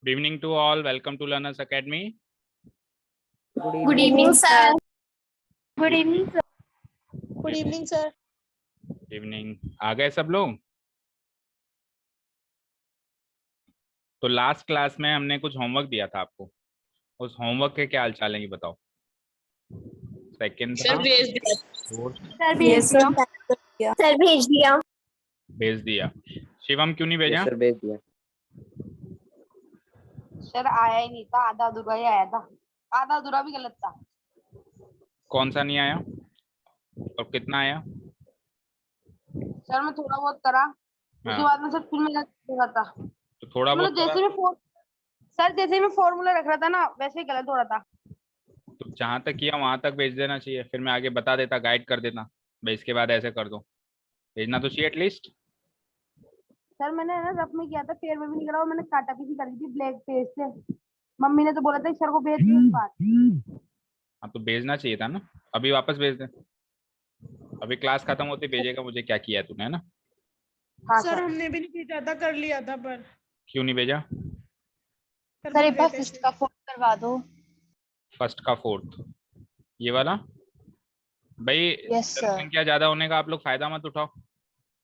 Good evening to all. Welcome to Learners Academy. Good evening, sir. Good evening, sir. Good evening, sir. Evening. आ गए सब लोग? तो last class में हमने कुछ होमवर्क दिया था आपको। उस होमवर्क के क्या हाल चाल है ये बताओ। सेकंड था सर भेज दिया। भेज दिया। शिवम क्यों नहीं भेजा? सर भेज दिया। सर आया ही नहीं था, आधा अधूरा ही आया था। आधा अधूरा भी गलत था। कौन सा नहीं आया और कितना आया? सर मैं थोड़ा बहुत करा, उसके बाद में सर फिर मेरा गलत था। तो थोड़ा बहुत जैसे मैं फॉर्मूला रख रहा था ना, वैसे ही गलत हो रहा था। तो जहां तक किया वहां तक भेज देना चाहिए, फिर मैं आगे बता देता, गाइड कर देता भाई इसके बाद ऐसे कर दो। भेजना तो चाहिए एटलीस्ट। सर मैंने ना रफ में किया था, फेयर में भी नहीं करा, और मैंने काटा भी कर दी थी ब्लैक पेज से। मम्मी ने तो बोला था सर को भेज दियो इस बार। हाँ तो भेजना चाहिए था ना, अभी वापस भेज दे। अभी क्लास खत्म होते भेजेगा मुझे क्या किया है तूने, है ना? हाँ सर हमने भी नहीं भेजा था, कर लिया था पर क्यों नहीं भेजा? सर एक बार फर्स्ट का फोर्थ करवा दो। फर्स्ट का फोर्थ ये वाला भाई। संख्या ज्यादा होने का आप लोग फायदा मत उठाओ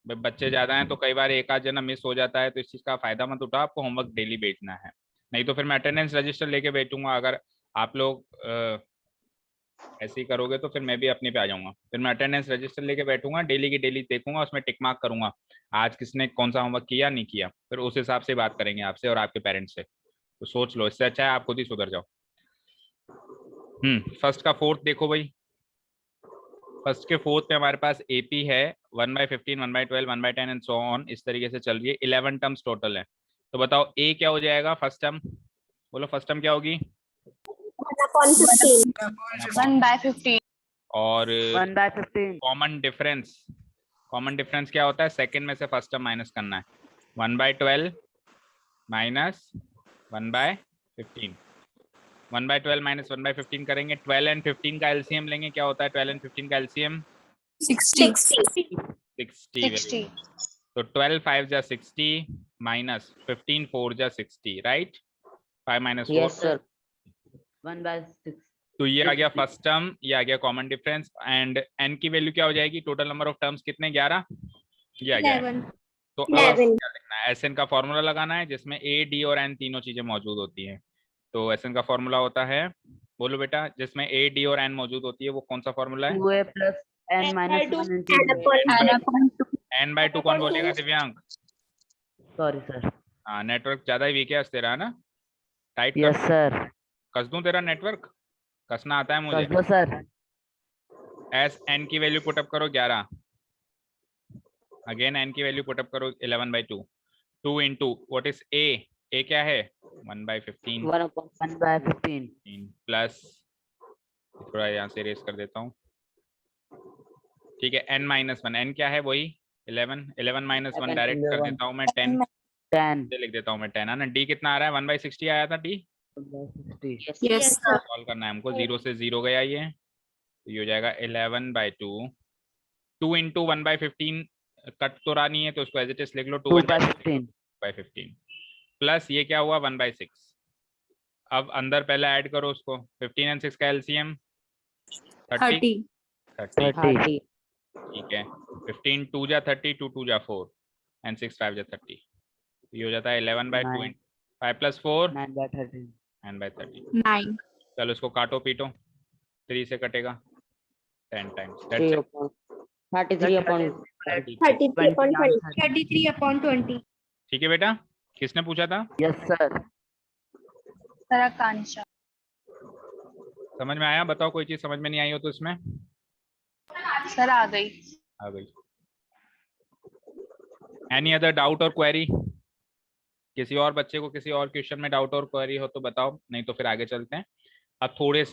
भाई, बच्चे ज्यादा हैं तो कई बार एक आध जना मिस हो जाता है, तो इस चीज का फायदा मत उठाओ। आपको होमवर्क डेली भेजना है, नहीं तो फिर मैं अटेंडेंस रजिस्टर लेके बैठूंगा। अगर आप लोग ऐसे ही करोगे तो फिर मैं भी अपने पे आ जाऊंगा। फिर मैं अटेंडेंस रजिस्टर लेके बैठूंगा, डेली की डेली देखूंगा, उसमें टिक मार्क करूंगा आज किसने कौन सा होमवर्क किया नहीं किया। फिर उस हिसाब से बात करेंगे आपसे और आपके पेरेंट्स से। तो सोच लो, इससे अच्छा है आप खुद ही सुधर जाओ। फर्स्ट का फोर्थ देखो भाई। फर्स्ट के फोर्थ में हमारे पास एपी है 1/15, 1/12, 1/10 एंड सो ऑन, इस तरीके से चल रही है। 11 टर्म्स टोटल है। तो बताओ ए क्या हो जाएगा फर्स्ट टर्म? बोलो फर्स्ट टर्म क्या होगी? 1/15 और 1/15 कॉमन डिफरेंस क्या होता है? सेकंड में से फर्स्ट टर्म माइनस करना है। 1/12 माइनस 1/15। 1/12 माइनस 1/15 करेंगे। 12 एंड 15 का एलसीएम लेंगे। क्या होता है 12 एंड 15 का एलसीएम? 60। 60। तो 12 5 जा 60 माइनस 15 4 जा 60, राइट? 5 minus 4 yes sir 1/6। तो ये आ गया फर्स्ट टर्म, ये आ गया कॉमन डिफरेंस। एंड एन की वैल्यू क्या हो जाएगी? टोटल नंबर ऑफ टर्म्स कितने? 11। ये आ गया। तो अब आपको क्या लिखना है? एस एन का फॉर्मूला लगाना है जिसमें ए डी और एन तीनों चीजें मौजूद होती हैं। तो एस एन का फॉर्मूला होता है, बोलो बेटा, जिसमें ए डी और एन मौजूद होती है वो कौन सा फॉर्मूला है? 2a + n - 1 n/2 कौन बोलेगा? दिव्यांग। Sorry sir. हाँ नेटवर्क ज्यादा ही वीक है तेरा, है ना? Tight yes sir. कस दूं तेरा नेटवर्क? कसना आता है मुझे। कर दो सर। एस एन की वैल्यू पुटअप करो 11। अगेन एन की वैल्यू पुटअप करो 11/2। 2 इंटू व्हाट इज ए? ए क्या है? 1/15 1/15 प्लस, थोड़ा यहाँ से रेस कर देता हूँ, ठीक है। n - 1, n क्या है? वही 11। 11 - 1 डायरेक्ट कर देता हूँ मैं 10 लिख देता हूँ मैं 10, है ना? डी कितना आ रहा है? 1/60 आया था डी। 1/60। Yes sir. सॉल्व करना है हमको। 0 से 0 गया ये, तो ये हो जाएगा 11/2। 2 इंटू 1/15 कट तो रहा नहीं है तो उसको एज इट इज लिख लो 2/15 प्लस ये क्या हुआ 1/6। अब अंदर पहले ऐड करो उसको। 15 एंड 6 का एलसीएम 30। ठीक है। 15 2 जा 30, 2 2 जा 4 एंड 6 5 जा 30। ये हो जाता है 11/2 5 + 4 9/30। 9। चलो इसको काटो पीटो, 3 से कटेगा 10 टाइम्स। 33/20। ठीक है बेटा। किसने पूछा था? Yes sir. सर आकांक्षा। समझ में आया? बताओ कोई चीज समझ में नहीं आई हो तो इसमें। सर आ गई। आ गई। एनी अदर डाउट और क्वेरी? किसी और बच्चे को किसी और क्वेश्चन में डाउट और क्वेरी हो तो बताओ, नहीं तो फिर आगे चलते हैं। अब थोड़े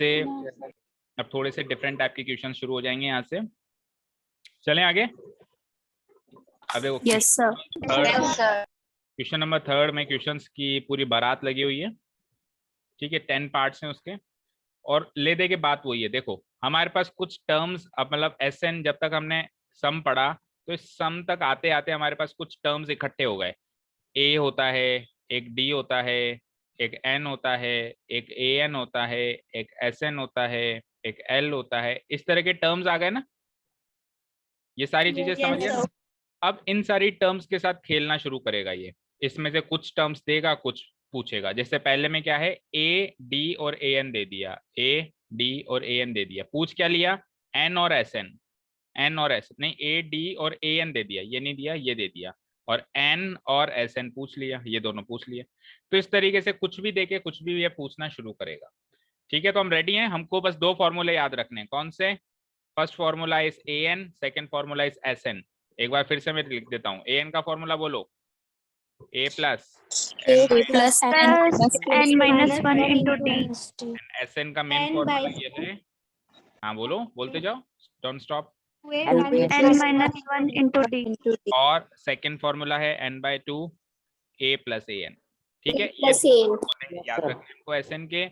से डिफरेंट टाइप के क्वेश्चन शुरू हो जाएंगे यहाँ से। चलें आगे। अब देखो यस सर। क्वेश्चन नंबर 3 में क्वेश्चंस की पूरी बारात लगी हुई है, ठीक है। 10 पार्ट्स हैं उसके। और ले दे के बात वही है, देखो हमारे पास कुछ टर्म्स, अब मतलब एस एन जब तक हमने सम पढ़ा तो इस सम तक आते आते हमारे पास कुछ टर्म्स इकट्ठे हो गए। ए होता है, एक डी होता है, एक n होता है, एक an होता है, एक sn होता है, एक l होता है, इस तरह के टर्म्स आ गए ना, ये सारी चीजें समझ गए ना। अब इन सारी टर्म्स के साथ खेलना शुरू करेगा ये, इसमें से कुछ टर्म्स देगा, कुछ पूछेगा। जैसे पहले में क्या है, a d और an दे दिया, a d और an दे दिया, पूछ क्या लिया, n और sn, n और s नहीं, a d और an दे दिया, ये नहीं दिया, ये दे दिया, और n और sn पूछ लिया, ये दोनों पूछ लिए। तो इस तरीके से कुछ भी देके कुछ भी ये पूछना शुरू करेगा। ठीक है, तो हम रेडी हैं, हमको बस दो फॉर्मूले याद रखने हैं। कौन से? First formula is an, second formula is sn। एक बार फिर से मैं लिख देता हूँ, an का फॉर्मूला बोलो, a plus n minus 1 into d. sn का मेन फॉर्मूला ये है, हाँ बोलो, बोलते जाओ, don't stop. n minus 1 into d. और सेकंड फॉर्मूला है n/2 a प्लस an। ठीक है, ये याद रखने हमको sn के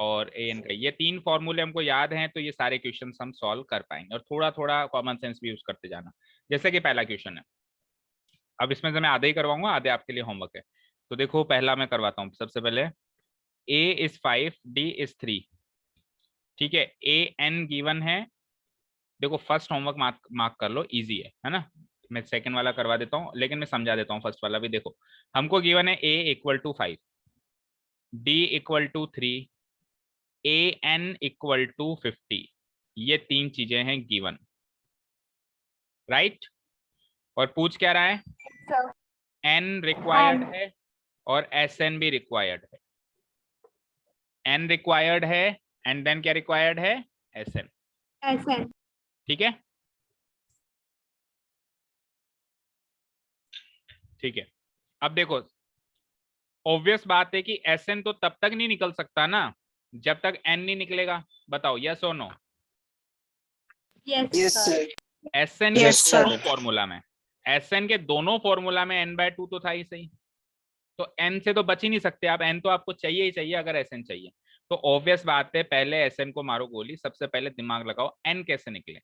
और an के, ये तीन फॉर्मूले हमको याद हैं, तो ये सारे क्वेश्चंस हम सॉल्व कर पाएंगे। और थोड़ा थोड़ा कॉमन सेंस भी यूज करते जाना। जैसे कि पहला क्वेश्चन है, अब इसमें से मैं आधे ही करवाऊंगा, आधे आपके लिए होमवर्क है। तो देखो पहला मैं करवाता हूँ। सबसे पहले a is 5, d is 3। ठीक है, a n गिवन है। देखो फर्स्ट होमवर्क मार्क कर लो, इजी है ना। मैं सेकंड वाला करवा देता हूँ, लेकिन मैं समझा देता हूँ फर्स्ट वाला भी। देखो हमको गिवन है a equal to 5, d equal to 3, a n equal to 50। ये तीन चीजें हैं गिवन, राइट। और पूछ क्या रहा है, n रिक्वायर्ड है और sn भी रिक्वायर्ड है। n रिक्वायर्ड है एंड देन क्या रिक्वायर्ड है, sn। ठीक है, ठीक है। अब देखो ऑब्वियस बात है कि sn तो तब तक नहीं निकल सकता ना जब तक n नहीं निकलेगा। बताओ यस और नो? Yes sir. sn के दोनों फॉर्मूला में, sn के दोनों फॉर्मूला में n/2 तो था ही सही, तो n से तो बच ही नहीं सकते आप, n तो आपको चाहिए ही चाहिए अगर sn चाहिए। तो ऑब्वियस बात है, पहले sn को मारो गोली, सबसे पहले दिमाग लगाओ n कैसे निकले।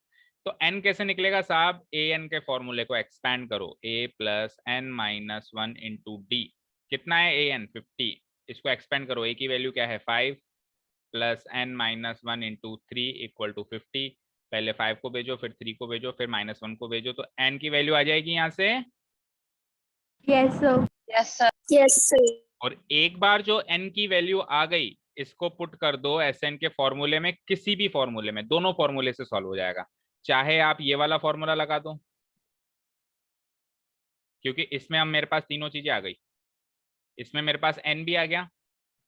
तो n कैसे निकलेगा साहब, an के फॉर्मूले को एक्सपैंड करो, a plus n minus 1 into D. कितना है an 50, इसको एक्सपेंड करो, a की वैल्यू क्या है 5 plus n minus 1 into 3 equal to 50। पहले 5 को भेजो, फिर 3 को भेजो, फिर -1 को भेजो, तो n की वैल्यू आ जाएगी यहाँ से। Yes sir. और एक बार जो n की वैल्यू आ गई, इसको पुट कर दो sn के फॉर्मूले में, किसी भी फॉर्मूले में, दोनों फॉर्मूले से सॉल्व हो जाएगा। चाहे आप ये वाला फॉर्मूला लगा दो, क्योंकि इसमें अब मेरे पास तीनों चीजें आ गई। इसमें मेरे पास n भी आ गया,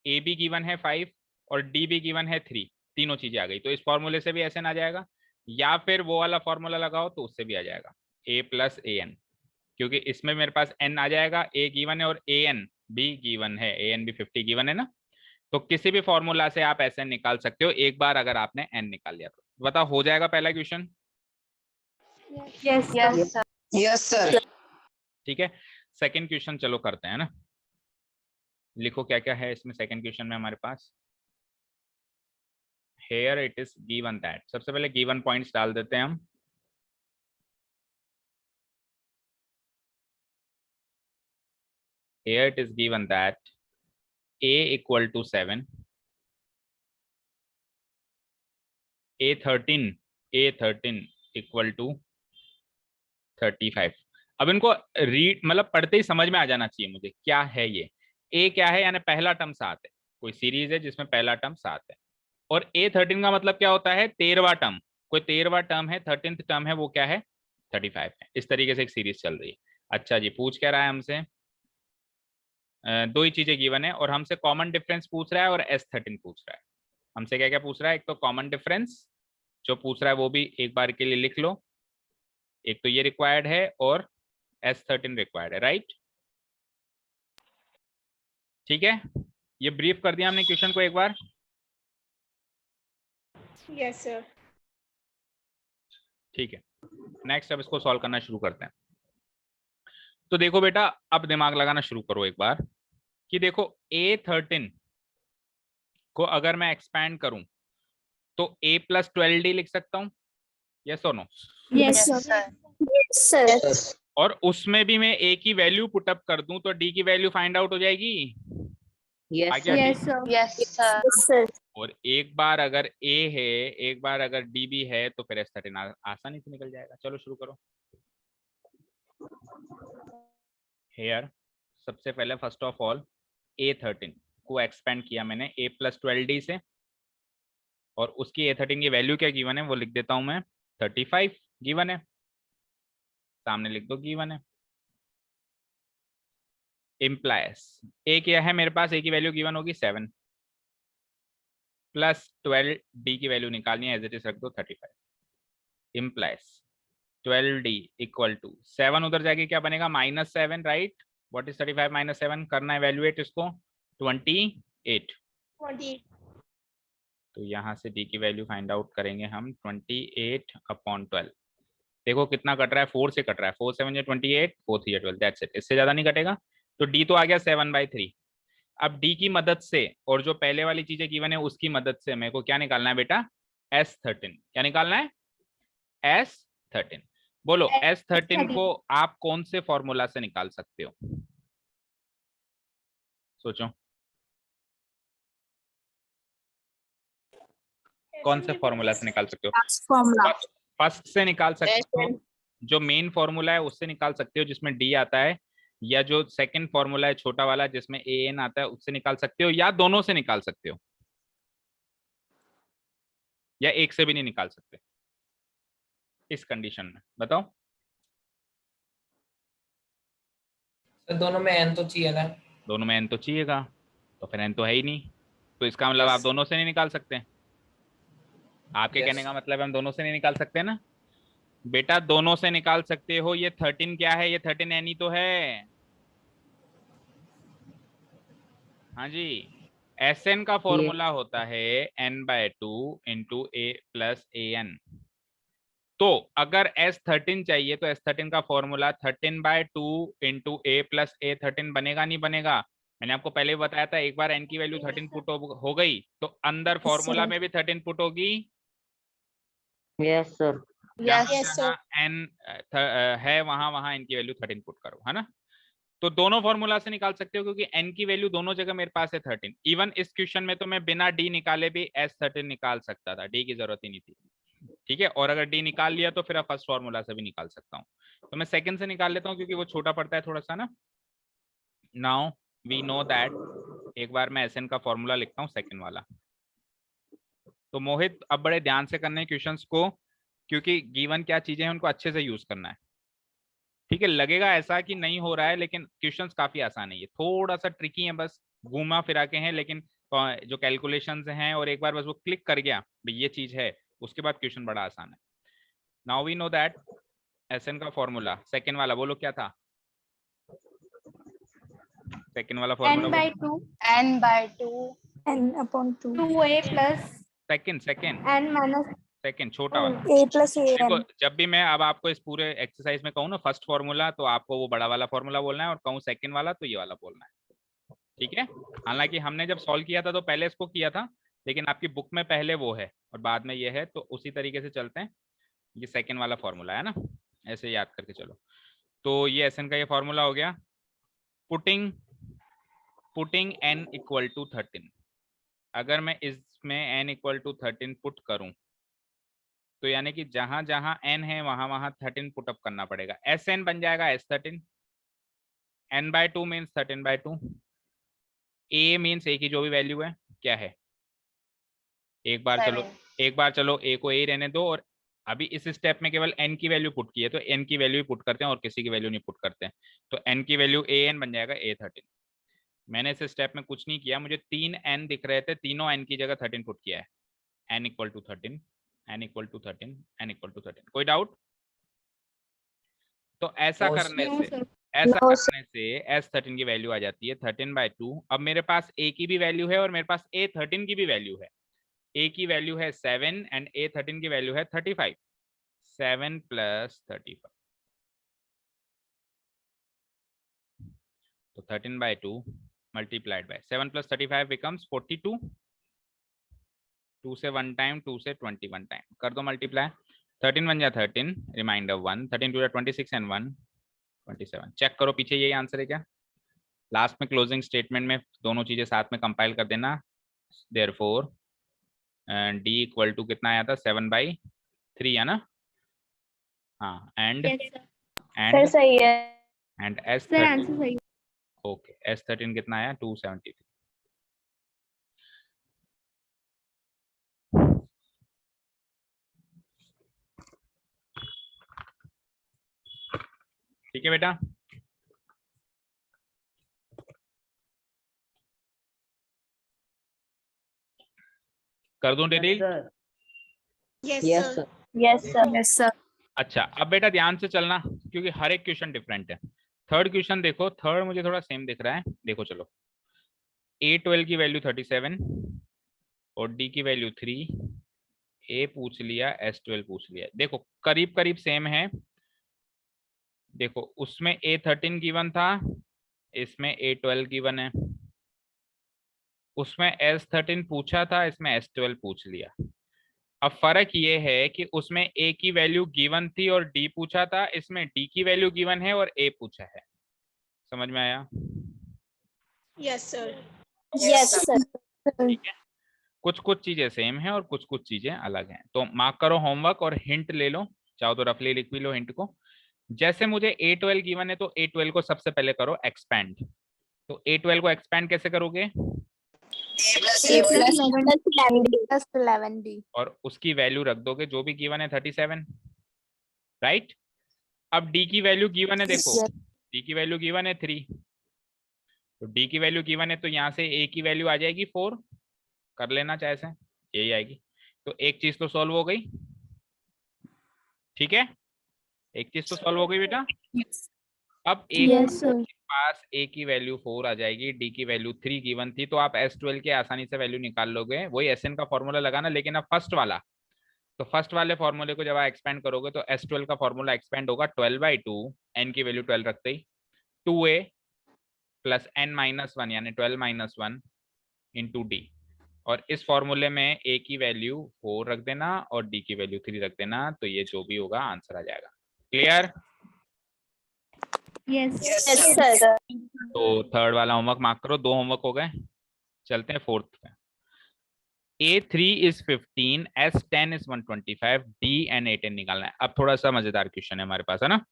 a भी गिवन है 5 और d भी गिवन है 3, तीनों चीजें आ गई। तो इस फॉर्मूले से भी sn आ जाएगा, या फिर वो वाला फॉर्मूला लगाओ तो उससे भी आ जाएगा, a प्लस an, क्योंकि इसमें मेरे पास n आ जाएगा, a गिवन है और an भी गिवन है, an भी 50 गिवन है ना। तो किसी भी फॉर्मूला से आप sn निकाल सकते हो एक बार अगर आपने n निकाल लिया तो। बताओ हो जाएगा पहला क्वेश्चन? Yes sir. ठीक है, सेकंड क्वेश्चन चलो करते हैं ना। लिखो क्या क्या है इसमें सेकंड क्वेश्चन में हमारे पास। Here it is given that, सबसे पहले गिवन पॉइंट्स डाल देते हैं हम। Here it is given that a equal to 7, a13 equal to 35। अब इनको रीड मतलब पढ़ते ही समझ में आ जाना चाहिए मुझे क्या है ये। a क्या है, यानी पहला टर्म 7 है, कोई सीरीज है जिसमें पहला टर्म 7 है। और a13 का मतलब क्या होता है, 13वां टर्म, कोई 13वां टर्म है, 13th टर्म है, वो क्या है 35 है। इस तरीके से एक सीरीज चल रही है। अच्छा जी, पूछ क्या रहा है हमसे, दो ही चीजें गिवन है और हमसे कॉमन डिफरेंस पूछ रहा है और S13 पूछ रहा है। हमसे क्या क्या पूछ रहा है, एक तो कॉमन डिफरेंस जो पूछ रहा है वो भी एक बार के लिए लिख लो, एक तो ये रिक्वायर्ड है और S13 रिक्वायर्ड है, राइट। ठीक है, ये ब्रीफ कर दिया हमने क्वेश्चन को एक बार। Yes sir. ठीक है, नेक्स्ट अब इसको सॉल्व करना शुरू करते हैं। तो देखो बेटा, अब दिमाग लगाना शुरू करो एक बार कि देखो A13 को अगर मैं एक्सपैंड करूं तो a प्लस 12d लिख सकता हूं, यस और no? Yes sir. Yes sir. और उसमें भी मैं a की वैल्यू पुटअप कर दूं तो d की वैल्यू फाइंड आउट हो जाएगी, Yes, आ गया sir. D? Yes, sir. Yes, sir. Yes, sir. और एक बार अगर A है, एक बार अगर D भी है, तो फिर S13 आसानी से निकल जाएगा। चलो शुरू करो। हेयर सबसे पहले फर्स्ट ऑफ ऑल A13 को एक्सपेंड किया मैंने A + 12D से, और उसकी A13 की वैल्यू क्या गिवन है वो लिख देता हूं मैं, 35 गिवन है, सामने लिख दो गिवन है। इम्प्लाइज A क्या है मेरे पास, A की वैल्यू गिवन होगी 7 + 12D की वैल्यू निकालनी है, एज इट इज रख दो 35। इम्प्लाइज 12D = 7 उधर जाके क्या बनेगा, -7, राइट। व्हाट इज 35 - 7, करना इवैल्यूएट इसको, 28। 28. तो यहाँ से D की वैल्यू फाइंड आउट करेंगे हम, 28/12। देखो कितना कट रहा है, 4 से कट रहा है, 4 7 या 28, 4 3 या 12, दैट्स इट, इससे ज्यादा नहीं कटेगा। तो D तो आ गया 7/3। अब D की मदद से और जो पहले वाली चीजें गिवन है उसकी मदद से मेरे को क्या निकालना है बेटा, S13। क्या निकालना है, S13। बोलो S13 को आप कौन से फॉर्मूला से निकाल सकते हो, सोचो कौन से फॉर्मूला से निकाल सकते हो। Formula. फर्स्ट से निकाल सकते हो, जो मेन फॉर्मूला है उससे निकाल सकते हो जिसमें D आता है, या जो सेकंड फॉर्मूला है छोटा वाला जिसमें AN आता है उससे निकाल सकते हो, या दोनों से निकाल सकते हो, या एक से भी नहीं निकाल सकते इस कंडीशन में, बताओ। दोनों में n तो चाहिए ना। दोनों में n तो चाहिएगा, तो फिर n तो है ही नहीं, तो इसका मतलब आप दोनों से नहीं निकाल सकते। आपके कहने का मतलब है हम दोनों से नहीं निकाल सकते ना बेटा, दोनों से निकाल सकते हो। ये 13 क्या है, ये 13 n ही तो है। हाँ जी, Sn का फॉर्मूला होता है n/2 × A + AN। तो अगर S13 चाहिए तो S13 का फॉर्मूला 13/2 × A + A13 बनेगा, नहीं बनेगा। मैंने आपको पहले बताया था, एक बार n की वैल्यू 13 पुट हो गई तो अंदर फॉर्मूला में भी 13 पुट होगी। Yes, sir. जहां n है वहां n की वैल्यू 13 पुट करो, है ना। तो दोनों फॉर्मूला से निकाल सकते हो क्योंकि n की वैल्यू दोनों जगह मेरे पास है 13। इवन इस क्वेश्चन में तो मैं बिना D निकाले भी S13 निकाल सकता था, D की जरूरत ही नहीं थी, ठीक है। और अगर D निकाल लिया तो फिर अब फर्स्ट फॉर्मूला से भी निकाल सकता हूँ, तो मैं सेकंड से निकाल लेता हूँ क्योंकि वो छोटा पड़ता है थोड़ा सा ना। नाउ वी नो दैट, एक बार मैं Sn का फॉर्मूला लिखता हूँ सेकंड वाला। तो मोहित अब बड़े ध्यान से करने क्वेश्चंस को, क्योंकि गिवन क्या चीजें हैं उनको अच्छे से यूज करना है, ठीक है। लगेगा ऐसा कि नहीं हो रहा है, लेकिन क्वेश्चंस काफी आसान है, ये थोड़ा सा ट्रिकी है, बस घूमा फिरा के हैं, लेकिन जो कैलकुलेशंस हैं और एक बार बस वो क्लिक कर गया भाई ये चीज है, उसके बाद क्वेश्चन बड़ा आसान है। Now we know that Sn का फॉर्मूला सेकंड वाला बोलो क्या था, सेकंड वाला formula n/2 N/2. 2a + second n - second छोटा वाला। A + देखो AN. जब भी मैं अब आपको इस पूरे एक्सरसाइज में कहूँ ना फर्स्ट फॉर्मूला, तो आपको वो बड़ा वाला फॉर्मूला बोलना है, और कहूँ सेकंड वाला तो ये वाला बोलना है, ठीक है। हालांकि हमने जब सॉल्व किया था तो पहले इसको किया था, लेकिन आपकी बुक में पहले वो है और बाद में ये है, तो उसी तरीके से चलते हैं। ये सेकंड वाला फॉर्मूला है ना, ऐसे याद करके चलो। तो ये Sn का ये फॉर्मूला हो गया, पुटिंग n = 13। अगर मैं इसमें n = 13 पुट करूं तो यानी कि जहां जहां n है वहां वहां 13 पुटअप करना पड़ेगा। Sn बन जाएगा S13, n/2 means 13/2, A means A की जो भी वैल्यू है क्या है, एक बार चलो A को A रहने दो, और अभी इस स्टेप में केवल n की वैल्यू पुट की है तो n की वैल्यू पुट करते हैं और किसी की वैल्यू नहीं पुट करते हैं। तो n की वैल्यू AN बन जाएगा A13। मैंने इस स्टेप में कुछ नहीं किया, मुझे 3 n दिख रहे थे, तीनों n की जगह 13 पुट किया है। n = 13, n = 13, n = 13। कोई डाउट? तो ऐसा करने से S13 की वैल्यू आ जाती है 13/2। अब मेरे पास A की भी वैल्यू है और मेरे पास A13 की भी वैल्यू है। A की वैल्यू है 7 एंड A13 की वैल्यू है 35। 7 + 35, तो 13/2 मल्टीप्लाइड बाय 7 + 35 बिकम्स 42। 2 से 1 टाइम, 2 से 21 टाइम कर दो मल्टीप्लाई, 13 1 जा 13, रिमाइंडर 1, 13 2 जा 26 एंड 1 27। चेक करो पीछे यही आंसर है क्या, लास्ट में क्लोजिंग स्टेटमेंट में दोनों चीजें साथ में कंपाइल कर देना। देयरफॉर डी इक्वल टू कितना आया था 7/3 है ना। हाँ एंड सर सही है एंड सर, S13 आंसर सही है। ओके S13 कितना आया 273। ठीक है बेटा। कर दूं delete? Sir yes sir, yes sir, yes sir. अच्छा अब बेटा ध्यान से चलना क्योंकि हर एक क्वेश्चन डिफरेंट है। थर्ड क्वेश्चन देखो, थर्ड मुझे थोड़ा सेम दिख रहा है। देखो चलो, A12 की वैल्यू 37 और D की वैल्यू 3, A पूछ लिया S12 पूछ लिया। देखो करीब करीब सेम है। देखो उसमें A13 गिवन था, इसमें A12 गिवन है। उसमें S13 पूछा था, इसमें S12 पूछ लिया। अब फर्क ये है कि उसमें A की वैल्यू गिवन थी और D पूछा था, इसमें D की वैल्यू गिवन है और A पूछा है। समझ में आया? Yes sir, yes sir. ठीक है, कुछ कुछ चीजें सेम है और कुछ कुछ चीजें अलग हैं। तो मार्क करो होमवर्क और हिंट ले लो, चाहो तो रफली लिख भी लो हिंट को। जैसे मुझे A12 गिवन है तो A12 को सबसे पहले करो एक्सपैंड। तो A12 को एक्सपैंड कैसे करोगे? Plus 11D। और उसकी वैल्यू रख दोगे जो भी गिवन है 37, राइट। अब D की वैल्यू गिवन है, देखो D की वैल्यू गिवन है 3, तो D की वैल्यू गिवन है तो यहाँ से A की वैल्यू आ जाएगी 4, कर लेना चाहे से यही आएगी। तो एक चीज तो सॉल्व हो गई। ठीक है, एक चीज तो सॉल्व हो गई बेटा। अब A के पास A की वैल्यू 4 आ जाएगी, D की वैल्यू 3 गिवन थी, तो आप S12 के आसानी से वैल्यू निकाल लोगे। वही SN का फॉर्मूला लगाना, लेकिन अब फर्स्ट वाला, तो फर्स्ट वाले फॉर्मूले को जब आप एक्सपेंड करोगे तो S12 का फॉर्मूला एक्सपेंड होगा 12/2, n की वैल्यू 12 रखते ही 2a प्लस n-1 यानी 12-1 इंटू D। और इस फॉर्मूले में A की वैल्यू 4 रख देना और D की वैल्यू 3 रख देना, तो ये जो भी होगा आंसर आ जाएगा। क्लियर? Yes sir. तो थर्ड वाला होमवर्क मार्क करो, 2 होमवर्क हो गए। चलते हैं फोर्थ पे। A3 is 15, S10 is 125, D and A10 निकालना है। अब थोड़ा सा मजेदार क्वेश्चन है हमारे पास, है ना।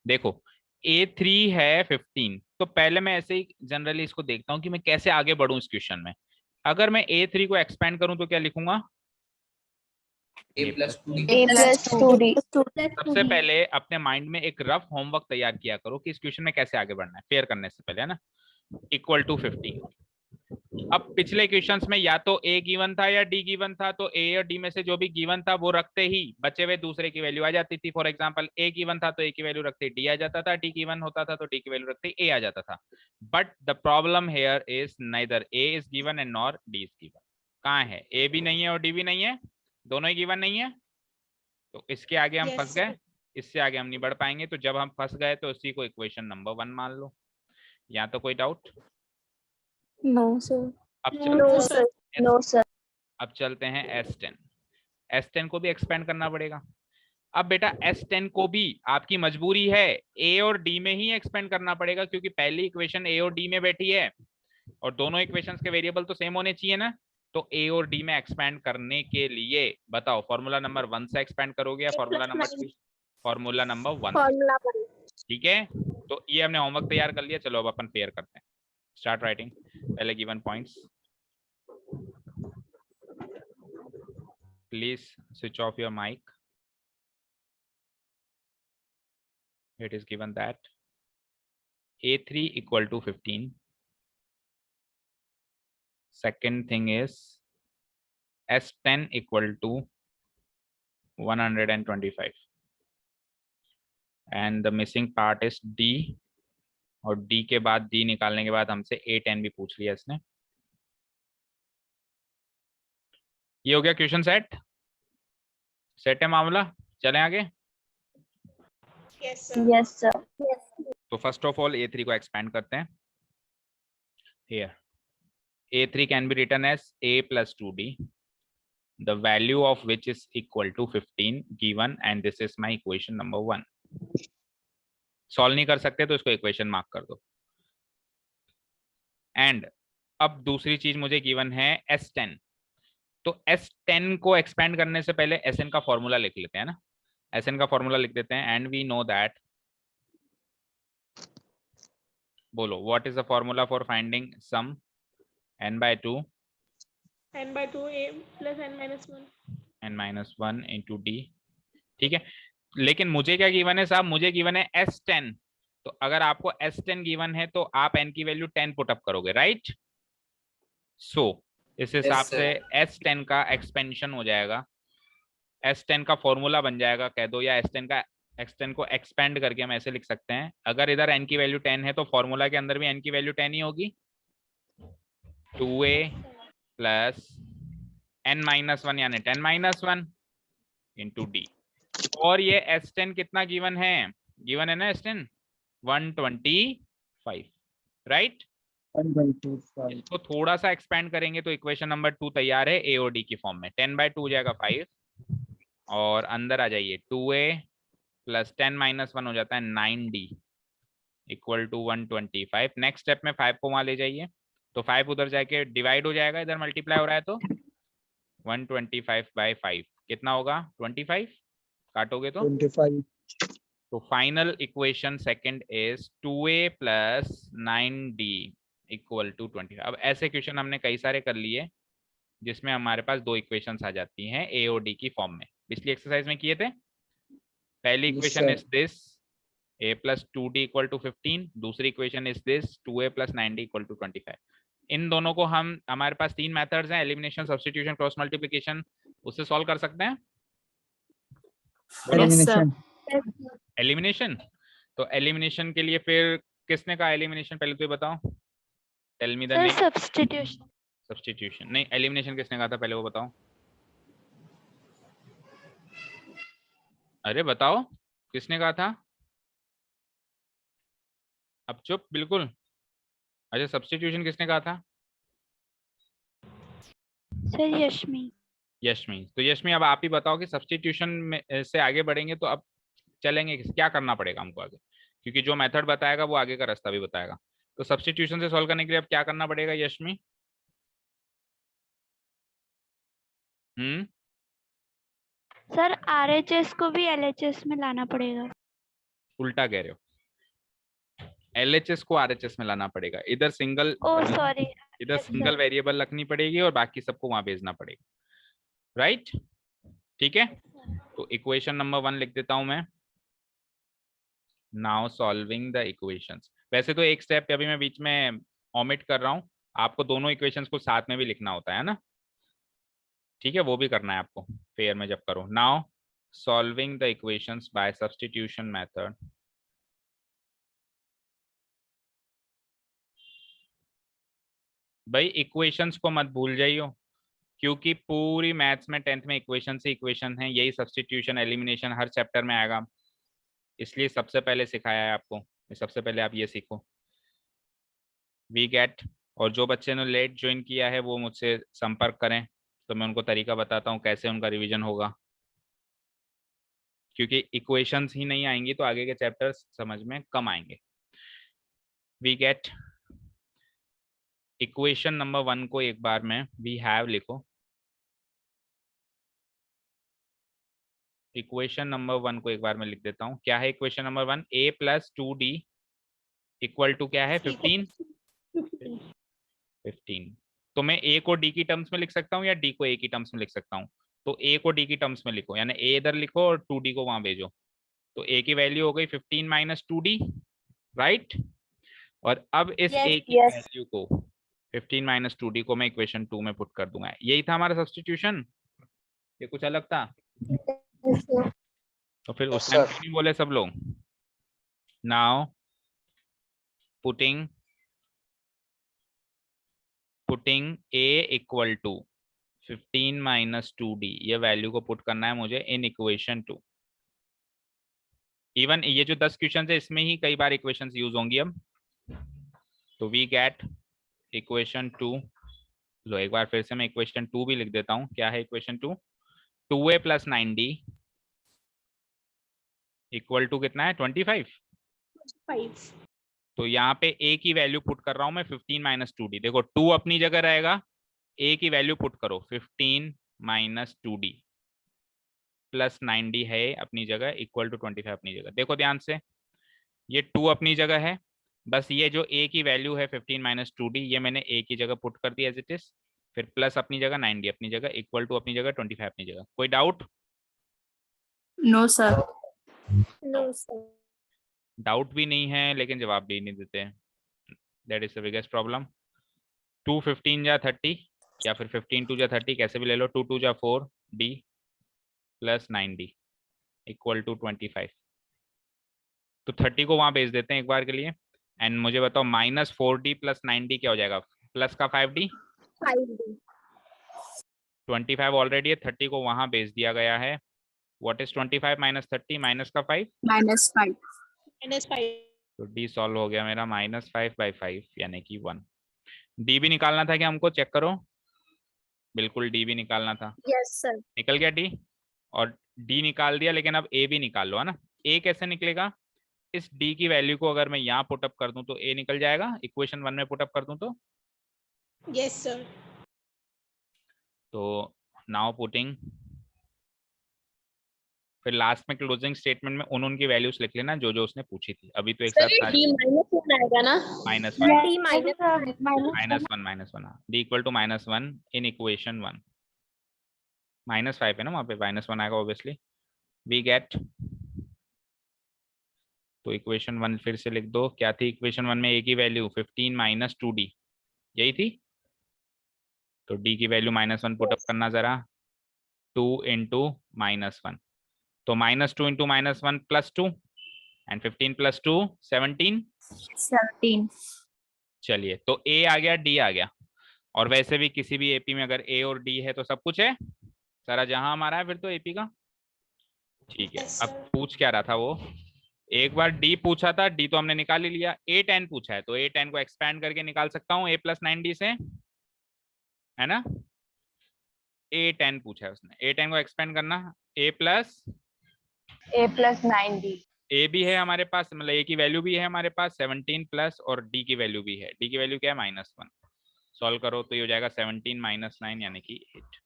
देखो A3 है 15, तो पहले मैं ऐसे ही जनरली इसको देखता हूँ कि मैं कैसे आगे बढ़ूं इस क्वेश्चन में। अगर मैं A3 को एक्सपेंड करूं तो क्या लिखूंगा? A+2D। सबसे पहले अपने माइंड में एक रफ होमवर्क तैयार किया करो कि इस क्वेश्चन में कैसे आगे बढ़ना है, फेयर करने से पहले, है ना। Equal to 15। अब पिछले क्वेश्चंस में या तो A गिवन था या D गिवन था, तो A और D में से जो भी गिवन था वो रखते ही बचे हुए दूसरे की वैल्यू आ जाती थी। फॉर एग्जांपल A गिवन था तो A की वैल्यू रखते ही D आ जाता था, D गिवन होता था तो D की वैल्यू रखते ही A आ जाता था। But the problem here is neither A is given and nor D is given. कहाँ है? A भी नहीं है और D भी नहीं है, दोनों ही गिवन नहीं है, तो इसके आगे हम फंस गए, इससे आगे हम नहीं बढ़ पाएंगे। तो जब हम फंस गए तो इसी को इक्वेशन नंबर 1 मान लो। यहाँ तो कोई डाउट? No sir. अब नो सर, नो सर। अब चलते हैं S10। S10 को भी एक्सपेंड करना पड़ेगा। अब बेटा S10 को भी आपकी मजबूरी है A और D में ही एक्सपेंड करना पड़ेगा, क्योंकि पहली इक्वेशन A और D में बैठी है और दोनों इक्वेशंस के वेरिएबल तो सेम होने चाहिए ना। तो A और D में एक्सपेंड करने के लिए बताओ फॉर्मूला नंबर 1 से एक्सपेंड करोगे या formula number 2? Formula number 1। Formula 1। ठीक है, तो ये हमने होमवर्क तैयार कर लिया। चलो अब अपन पेयर करते हैं। Start writing. पहले given points. Please switch off your mic. It is given that A3 equal to 15. Second thing is S10 equal to 125. And the missing part is D. और D के बाद D निकालने के बाद हमसे A10 भी पूछ लिया इसने। ये हो गया क्वेश्चन सेट। सेट है मामला, चलें आगे। Yes sir. तो फर्स्ट ऑफ ऑल A3 को एक्सपेंड करते हैं। Here A3 can be written as A plus 2D, the value of which is equal to 15 given, and this is my equation number 1. Solve नहीं कर सकते तो इसको equation mark कर दो। एंड अब दूसरी चीज मुझे गिवन है S10। तो S10 को एक्सपेंड करने से पहले Sn का फॉर्मूला लिख लेते हैं ना, Sn का फॉर्मूला लिख देते हैं। एंड वी नो दैट, बोलो what is the formula for finding sum n/2 n/2 a plus n-1 n-1 into d। ठीक है, लेकिन मुझे क्या गिवन है साहब, मुझे गिवन है S10। तो अगर आपको S10 गिवन है तो आप n की वैल्यू 10 पुट अप करोगे, राइट। सो इस हिसाब से S10 का एक्सपेंशन हो जाएगा, S10 का फॉर्मूला बन जाएगा कह दो, या S10 को एक्सपेंड करके हम ऐसे लिख सकते हैं। अगर इधर n की वैल्यू 10 है तो फॉर्मूला के अंदर भी n की वैल्यू 10 ही होगी, 2a प्लस n-1 यानी 10-1 इंटू d। और ये S10 कितना गिवन है, गिवन है ना S10 125, राइट। इसको थोड़ा सा एक्सपेंड करेंगे तो इक्वेशन नंबर 2 तैयार है ए और डी की फॉर्म में। 10/2 हो जाएगा 5, और अंदर आ जाइए 2a प्लस 10-1 हो जाता है 9d equal to 125। Next step में 5 को वहां ले जाइए, तो 5 उधर जाके डिवाइड हो जाएगा, इधर मल्टीप्लाई हो रहा है तो 125/5 कितना होगा 25, काटोगे तो 25। तो final equation second is 2a plus 9d equal to 20। अब ऐसे क्वेश्चन हमने कई सारे कर लिए जिसमें हमारे पास दो इक्वेशंस आ जाती हैं ए और डी की फॉर्म में, पिछली एक्सरसाइज में किए थे। पहली equation is this a plus 2d equal to 15, दूसरी equation is this 2a plus 9d equal to 25। इन दोनों को हम, हमारे पास 3 मेथड्स हैं, एलिमिनेशन, सब्स्टिट्यूशन, क्रॉस मल्टीप्लिकेशन, उससे सॉल्व कर सकते हैं। एलिमिनेशन। एलिमिनेशन, तो एलिमिनेशन के लिए फिर किसने कहा एलिमिनेशन, पहले तो ये बताओ, tell me the name. Substitution. Substitution नहीं, एलिमिनेशन किसने कहा था पहले वो बताओ, अरे बताओ किसने कहा था, अब चुप बिल्कुल। अच्छा सब्स्टिट्यूशन किसने कहा था, सर यशमी। यशमी। तो यशमी अब आप ही बताओ कि सब्स्टिट्यूशन में से आगे बढ़ेंगे तो अब चलेंगे क्या करना पड़ेगा हमको आगे, क्योंकि जो मेथड बताएगा वो आगे का रास्ता भी बताएगा। तो सब्स्टिट्यूशन से सॉल्व करने के लिए अब क्या करना पड़ेगा यशमी। सर आरएचएस को भी एलएचएस में लाना पड़ेगा। उल्टा कह रहे हो, एलएचएस को आरएचएस में लाना पड़ेगा, इधर सिंगल, ओ सॉरी, इधर सिंगल वेरिएबल रखनी पड़ेगी और बाकी सबको वहां भेजना पड़ेगा, राइट। ठीक है, तो इक्वेशन नंबर 1 लिख देता हूं मैं। Now solving the equations. वैसे तो एक स्टेप अभी मैं बीच में ओमिट कर रहा हूं, आपको दोनों इक्वेशंस को साथ में भी लिखना होता है ना, ठीक है, वो भी करना है आपको फेयर में जब करो। Now solving the equations bye substitution method. भाई इक्वेशंस को मत भूल जाइयो, क्योंकि पूरी मैथ्स में 10th में इक्वेशन से इक्वेशन है, यही सब्स्टिट्यूशन एलिमिनेशन हर चैप्टर में आएगा, इसलिए सबसे पहले सिखाया है आपको, सबसे पहले आप ये सीखो। वी गेट, और जो बच्चे ने लेट ज्वाइन किया है वो मुझसे संपर्क करें, तो मैं उनको तरीका बताता हूँ कैसे उनका रिवीजन होगा, क्योंकि इक्वेशंस ही नहीं आएंगी तो आगे के चैप्टर्स समझ में कम आएंगे। वी गेट, इक्वेशन नंबर 1 को एक बार में वी हैव लिखो, इक्वेशन नंबर 1 को एक बार में लिख देता हूँ। क्या है equation number 1, a plus 2d equal to क्या है 15। तो मैं a को d की टर्म्स में लिख सकता हूँ या d को a की टर्म्स में लिख सकता हूँ, तो a को d की टर्म्स में लिखो, यानी a इधर लिखो और 2d को वहां भेजो, तो a की वैल्यू हो गई 15 माइनस 2d, राइट। और अब इस a की वैल्यू को 15 माइनस 2d को मैं इक्वेशन 2 में पुट कर दूंगा, यही था हमारा सब्स्टिट्यूशन, ये कुछ अलग था। तो फिर उस टाइम क्यों नहीं बोले सब लोग। Now putting a equal to 15 minus 2d, ये वैल्यू को पुट करना है मुझे इन इक्वेशन 2। इवन ये जो 10 क्वेश्चन है इसमें ही कई बार इक्वेशंस यूज होंगी अब। तो वी गेट इक्वेशन 2, लो एक बार फिर से मैं इक्वेशन 2 भी लिख देता हूँ। क्या है equation 2, 2a plus 9d equal to कितना है 25। तो यहाँ पे a की वैल्यू पुट कर रहा हूं मैं 15 माइनस 2d। देखो 2 अपनी जगह रहेगा, a की वैल्यू पुट करो 15 माइनस 2d प्लस 9d है अपनी जगह इक्वल टू 25 अपनी जगह। देखो ध्यान से, ये 2 अपनी जगह है, बस ये जो a की वैल्यू है 15 माइनस 2d ये मैंने a की जगह पुट कर दी एज इट इज, फिर प्लस अपनी जगह 9d अपनी जगह इक्वल टू अपनी जगह 25 अपनी जगह। कोई doubt? No sir. No sir. Doubt भी नहीं है लेकिन जवाब भी नहीं देते, that is the biggest problem. 2 15 जा 30 या फिर 15 2 जा 30 कैसे भी ले लो, 2 2 जा 4d plus 9d equal to 25। तो 30 को वहां भेज देते हैं एक बार के लिए, एंड मुझे बताओ माइनस 4d प्लस 9d क्या हो जाएगा, प्लस का 5d 5d। 25 ऑलरेडी है, 30 को वहां भेज दिया गया है। व्हाट इज 25 माइनस 30 माइनस का 5 -5। तो d सॉल्व हो गया मेरा -5/5 यानी कि 1। d भी निकालना था क्या हमको, चेक करो, बिल्कुल d भी निकालना था। Yes sir. निकल गया d, और d निकाल दिया, लेकिन अब a भी निकाल लो है ना। a कैसे निकलेगा, इस d की वैल्यू को अगर मैं यहाँ पुटअप कर दूं तो a निकल जाएगा, इक्वेशन 1 में पुटअप कर दूं तो। Yes sir. तो नाउ पुटिंग, फिर लास्ट में क्लोजिंग स्टेटमेंट में उनकी वैल्यूज लिख लेना जो जो उसने पूछी थी। अभी तो एक साथ सर d -1 आएगा ना? -1 d -1 d equal to -1 in equation 1। -5 है ना वहां पे, -1 आएगा ऑब्वियसली, वी गेट। तो इक्वेशन 1 फिर से लिख दो, क्या थी इक्वेशन 1 में, a की वैल्यू 15 माइनस 2d यही थी। तो d की वैल्यू -1 पुटअप करना जरा, 2 इंटू -1, तो -2 इंटू -1 +2 एंड 15 + 2 17। 17। चलिए तो a आ गया, d आ गया, और वैसे भी किसी भी एपी में अगर a और d है तो सब कुछ है, सारा जहां हमारा है फिर तो एपी का। ठीक है, अब पूछ क्या रहा था वो, एक बार d पूछा था, d तो हमने निकाल ही लिया, a10 पूछा है तो a10 को एक्सपैंड करके निकाल सकता हूँ a + 9d से, है ना। a10 पूछा है उसने, a10 को एक्सपेंड करना, a + 9d। a भी है हमारे पास, मतलब a की वैल्यू भी है हमारे पास 17 प्लस, और d की वैल्यू भी है, d की वैल्यू क्या है -1। सॉल्व करो तो ये हो जाएगा 17 - 9 यानी कि 8।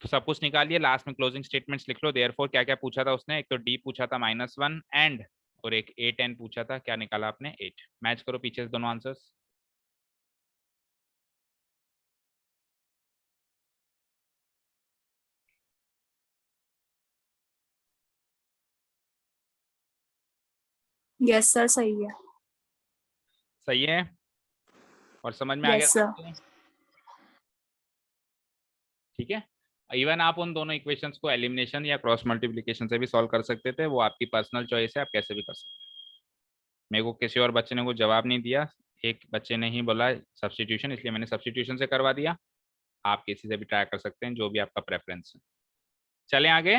तो सब कुछ निकालिए, लास्ट में क्लोजिंग स्टेटमेंट्स लिख लो। देयरफॉर क्या क्या पूछा था उसने, एक तो d पूछा था -1 एंड, और एक a10 पूछा था, क्या निकाला आपने 8। मैच करो पीछे से दोनों आंसर्स। यस सर, सही है। सही है, और समझ में आ गया यस सर। सबको? ठीक है, इवन आप उन दोनों इक्वेशंस को एलिमिनेशन या क्रॉस मल्टीप्लिकेशन से भी सॉल्व कर सकते थे, वो आपकी पर्सनल चॉइस है, आप कैसे भी कर सकते हैं। मेरे को किसी और बच्चे ने को जवाब नहीं दिया, एक बच्चे ने ही बोला सब्स्टिट्यूशन, इसलिए मैंने सब्स्टिट्यूशन से करवा दिया। आप किसी से भी ट्राई कर सकते हैं, जो भी आपका प्रेफरेंस है। चलें आगे।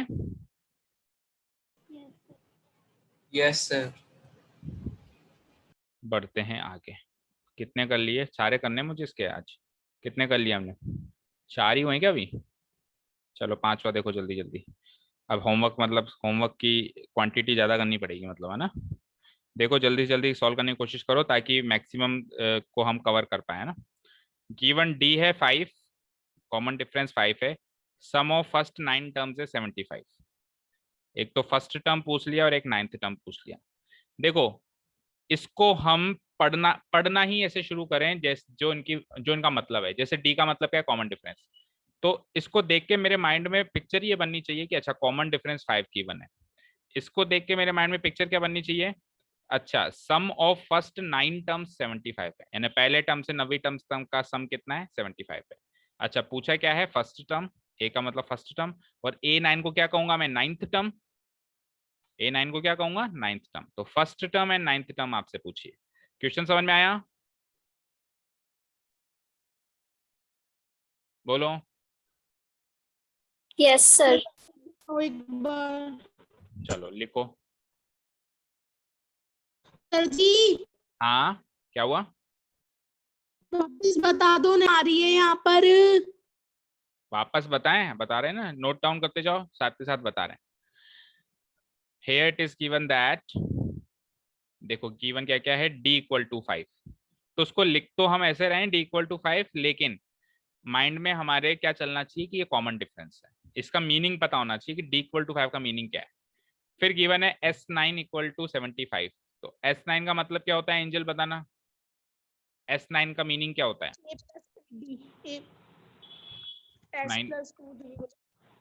Yes sir. बढ़ते हैं आगे। कितने कर लिए, सारे करने मुझे इसके आज, कितने कर लिए हमने, 4 ही हुए क्या अभी। चलो 5वां देखो जल्दी जल्दी। अब होमवर्क, मतलब होमवर्क की क्वांटिटी ज़्यादा करनी पड़ेगी, मतलब है ना। देखो जल्दी से जल्दी सॉल्व करने की कोशिश करो ताकि मैक्सिमम को हम कवर कर पाए, ना। गिवन डी है 5, कॉमन डिफरेंस 5 है, सम ऑफ फर्स्ट 9 टर्म्स है 75। एक तो फर्स्ट टर्म पूछ लिया और एक 9th टर्म पूछ लिया। देखो इसको हम पढ़ना ही ऐसे शुरू करें जैसे जो इनका मतलब है, जैसे डी का मतलब क्या है, कॉमन डिफरेंस। तो इसको देख के मेरे माइंड में पिक्चर ये बननी चाहिए कि अच्छा कॉमन डिफरेंस 5 गिवन है। इसको देख के मेरे माइंड में पिक्चर क्या बननी चाहिए, अच्छा सम ऑफ फर्स्ट 9 टर्म्स 75 है, यानी पहले टर्म से 9वीं टर्म का सम कितना है, 75 है। अच्छा पूछा क्या है, फर्स्ट टर्म, ए का मतलब फर्स्ट टर्म, और A9 को क्या कहूंगा मैं, 9th टर्म। A9 को क्या कहूंगा, 9th टर्म। तो first term and 9th term आपसे पूछिए। क्वेश्चन समझ में आया, बोलो। Yes sir. एक बार चलो लिखो। सर जी हाँ क्या हुआ, वापस बता दो ना, आ रही है यहाँ पर। वापस बताएं, बता रहे हैं ना, नोट डाउन करते जाओ, साथ के साथ बता रहे हैं। Here it is given that देखो गिवन क्या क्या है, d इक्वल टू 5, तो उसको लिख तो हम ऐसे रहे d इक्वल टू 5, लेकिन माइंड में हमारे क्या चलना चाहिए कि ये कॉमन डिफरेंस है, इसका मीनिंग पता होना चाहिए कि d इक्वल टू 5 का मीनिंग क्या है। फिर गिवन है S9 इक्वल टू 75, तो S9 का मतलब क्या होता है एंजल, बताना। S9 का मीनिंग क्या होता है? नाइन,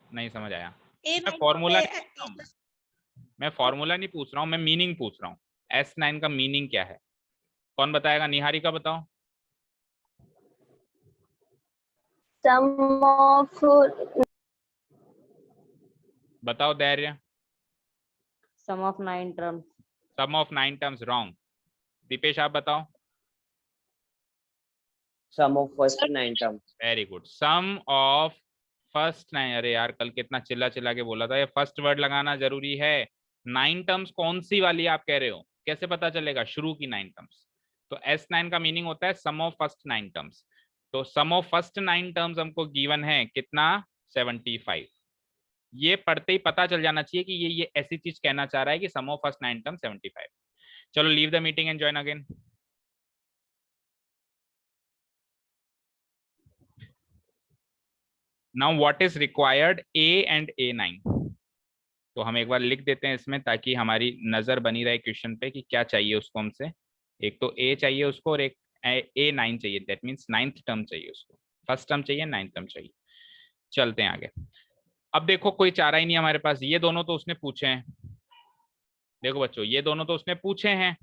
नहीं समझ आया। मैं फॉर्मूला नहीं पूछ रहा हूँ, मैं फॉर्मूला नहीं पूछ रहा हूँ, मैं मीनिंग पूछ रहा हूँ। S9 का मीनिंग क्या है, कौन बताएगा? निहारिका बताओ। Sum of बताओ धैर्य। Sum of 9 terms. Sum of 9 terms, wrong. Deepesh आप बताओ। Sum of first 9 terms. Very good, sum of first 9। अरे यार कल कितना चिल्ला चिल्ला के बोला था, ये फर्स्ट वर्ड लगाना जरूरी है। 9 टर्म्स कौन सी वाली आप कह रहे हो, कैसे पता चलेगा? शुरू की 9 टर्म्स। तो S9 का मीनिंग होता है सम ऑफ फर्स्ट 9 टर्म्स। तो सम ऑफ फर्स्ट 9 टर्म्स हमको गिवन है कितना, 75। ये पढ़ते ही पता चल जाना चाहिए कि ये ऐसी चीज कहना चाह रहा है कि सम ऑफ फर्स्ट 9 टर्म 75। चलो leave the meeting and join again. Now what is required A and A9, तो हम एक बार लिख देते हैं इसमें ताकि हमारी नजर बनी रहे क्वेश्चन पे कि क्या चाहिए उसको हमसे। एक तो A चाहिए उसको और एक A9 चाहिए, दैट मीन्स 9th टर्म चाहिए उसको। फर्स्ट टर्म चाहिए, 9th टर्म चाहिए। चलते हैं आगे। अब देखो कोई चारा ही नहीं हमारे पास, ये दोनों तो उसने पूछे हैं। देखो बच्चों ये दोनों तो उसने पूछे हैं,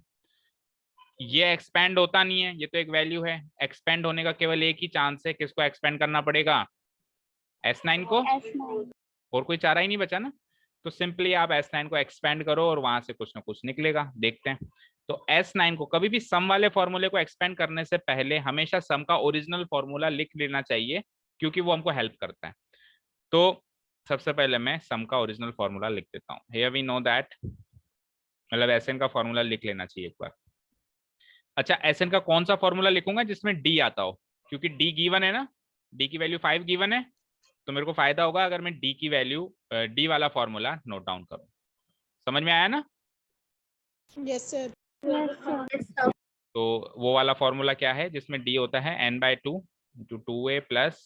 ये एक्सपेंड होता नहीं है, ये तो एक वैल्यू है। एक्सपेंड होने का केवल एक ही चांस है, किसको एक्सपेंड करना पड़ेगा? S9 को। और कोई चारा ही नहीं बचा ना, तो सिंपली आप S9 को एक्सपेंड करो और वहां से कुछ ना कुछ निकलेगा, देखते हैं। तो S9 को कभी भी सम वाले फॉर्मूले को एक्सपेंड करने से पहले हमेशा सम का ओरिजिनल फॉर्मूला लिख लेना चाहिए, क्योंकि वो हमको हेल्प करता है। तो सबसे पहले मैं सम का ओरिजिनल फॉर्मूला लिख देता हूँ। हियर वी नो दैट, मतलब Sn का फॉर्मूला लिख लेना चाहिए एक बार। अच्छा Sn का कौन सा फॉर्मूला लिखूंगा जिसमें D आता हो, क्योंकि D गिवन है ना, D की वैल्यू 5 गिवन है, तो मेरे को फायदा होगा अगर मैं D की वैल्यू, D वाला फॉर्मूला नोट डाउन करूं। समझ में आया ना? Yes, sir. तो वो वाला फॉर्मूला क्या है जिसमें D होता है n/2 × 2a plus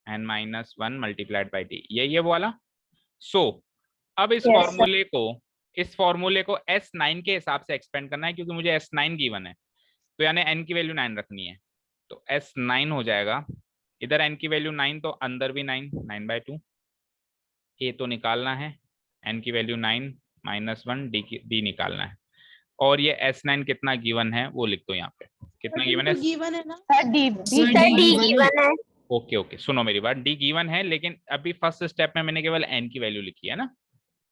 n-1 multiplied by D, ये वो वाला। सो अब इस फॉर्मूले को S9 के हिसाब से एक्सपेंड करना है, क्योंकि मुझे S9 गिवन है, तो यानी n की वैल्यू 9 रखनी है। तो S9 हो जाएगा, इधर n की वैल्यू 9 तो अंदर भी 9/2, a तो निकालना है, n की वैल्यू 9 -1 d निकालना है। और ये S9 कितना गिवन है वो लिख दो यहाँ पे, कितना गिवन है? गिवन है ना D given है। ओके सुनो मेरी बात, D गिवन है, लेकिन अभी फर्स्ट स्टेप में मैंने केवल n की वैल्यू लिखी है ना।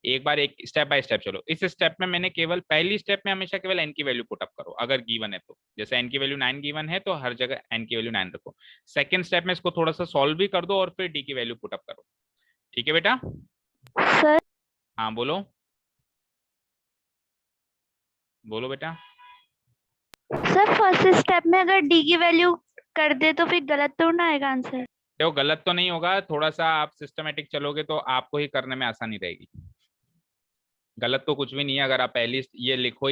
एक बार एक स्टेप बाय स्टेप चलो। इस स्टेप में मैंने केवल पहली स्टेप में हमेशा केवल n की वैल्यू पुट अप करो अगर गिवन है तो, जैसे n की वैल्यू 9 गिवन है तो हर जगह n की वैल्यू 9 रखो। सेकंड स्टेप में इसको थोड़ा सा सॉल्व भी कर दो और फिर d की वैल्यू पुट अप करो। ठीक है बेटा? सर हाँ बोलो बोलो बेटा। सर फर्स्ट स्टेप में अगर डी की वैल्यू कर दे तो फिर गलत तो ना आएगा आंसर? देखो गलत तो नहीं होगा, थोड़ा सा आप सिस्टमेटिक चलोगे तो आपको ही करने में आसानी रहेगी। गलत तो कुछ भी नहीं है, अगर आप पहली ये लिखो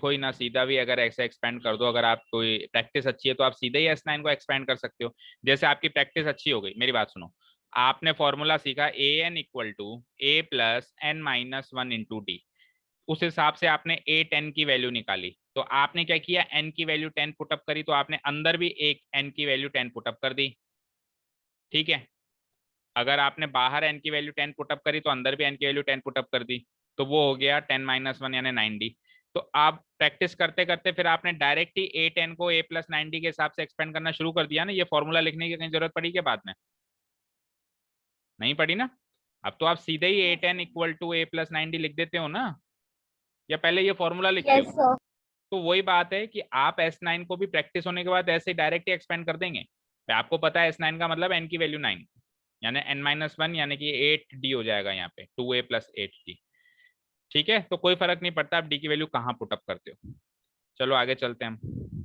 ही ना सीधा भी अगर ऐसे एक्सपेंड कर दो। अगर आप कोई प्रैक्टिस अच्छी है तो आप सीधे ही S9 को एक्सपेंड कर सकते हो। जैसे आपकी प्रैक्टिस अच्छी हो गई, मेरी बात सुनो, आपने फॉर्मूला सीखा an equal to a plus n-1 into d, उस हिसाब से आपने A10 की वैल्यू निकाली, तो आपने क्या किया, n की वैल्यू 10 पुटअप करी, तो आपने अंदर भी एक n की वैल्यू 10 पुटअप कर दी। ठीक है, अगर आपने बाहर n की वैल्यू 10 पुटअप करी तो अंदर भी n की वैल्यू 10 पुटअप कर दी, तो वो हो गया 10-1 यानी 9d। तो आप प्रैक्टिस करते करते फिर आपने डायरेक्ट ही A10 को a प्लस 9d के हिसाब से एक्सपेंड करना शुरू कर दिया ना। ये फॉर्मूला लिखने की कहीं जरूरत पड़ी क्या बाद में? नहीं पड़ी ना। अब तो आप सीधे ही A10 equal to a plus 9d लिख देते हो ना, या पहले ये फॉर्मूला लिखते हो? तो वही बात है कि आप S9 को भी प्रैक्टिस होने के बाद ऐसे डायरेक्ट एक्सपेंड कर देंगे। आपको पता है S9 का मतलब n की वैल्यू 9 यानी n-1 यानी कि 8d हो जाएगा यहाँ पे, 2a प्लस 8d। ठीक है, तो कोई फर्क नहीं पड़ता आप d की वैल्यू कहाँ पुटअप करते हो। चलो आगे चलते हैं हम।